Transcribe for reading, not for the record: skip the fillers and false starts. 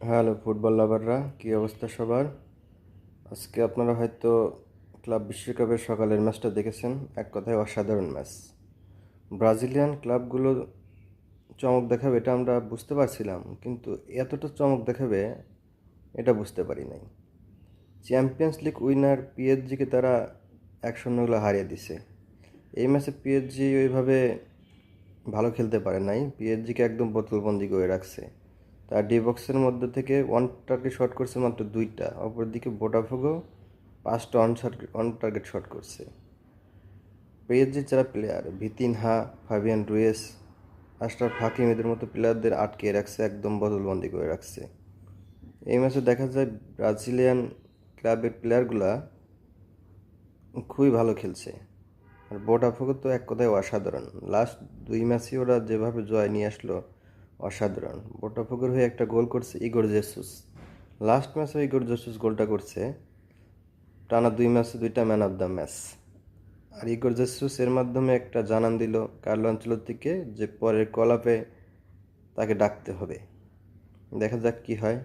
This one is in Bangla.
হ্যালো ফুটবল লাভাররা, কী অবস্থা সবার? আজকে আপনারা হয়তো ক্লাব বিশ্বকাপের সকালের ম্যাচটা দেখেছেন। এক কথায় অসাধারণ ম্যাচ। ব্রাজিলিয়ান ক্লাবগুলো চমক দেখাবে এটা আমরা বুঝতে পারছিলাম, কিন্তু এতটা চমক দেখাবে এটা বুঝতে পারি নাই। চ্যাম্পিয়ন্স লিগ উইনার পিএসজিকে তারা 1-0 গোলে হারিয়ে দিছে। এই ম্যাচে পিএসজি ওইভাবে ভালো খেলতে পারে নাই, পিএসজিকে একদম বোতলবন্দি করে রাখছে। তার ডি বক্সের মধ্যে থেকে ওয়ান টার্গেট শট করছে মাত্র 2টা, অপরদিকে বোটাফোগো 5টা অন টার্গেট শট করছে। পিএসজির যারা প্লেয়ার ভিতিনহা, ফাবিয়ান রুয়েস, আশরাফ হাকিম এদের মতো প্লেয়ারদের আটকে রাখছে, একদম বোতলবন্দি করে রাখছে। এই ম্যাচে দেখা যায় ব্রাজিলিয়ান ক্লাবের প্লেয়ারগুলা খুবই ভালো খেলছে। আর বোটাফোগো তো এক কথায় অসাধারণ। লাস্ট 2 ম্যাচই ওরা যেভাবে জয় নিয়ে আসলো, অসাধারণ। বোটাফোগোর হয়ে একটা গোল করছে ইগোর জেসুস। লাস্ট ম্যাচে ইগোর জেসুস গোলটা করছে, টানা 2 ম্যাচে 2টা ম্যান অফ দ্য ম্যাচ। আর ইগোর জেসুস এর মাধ্যমে একটা জানান দিল কার্লো আনচেলত্তিকে যে পরের কল আপে তাকে ডাকতে হবে। দেখা যাক কি হয়।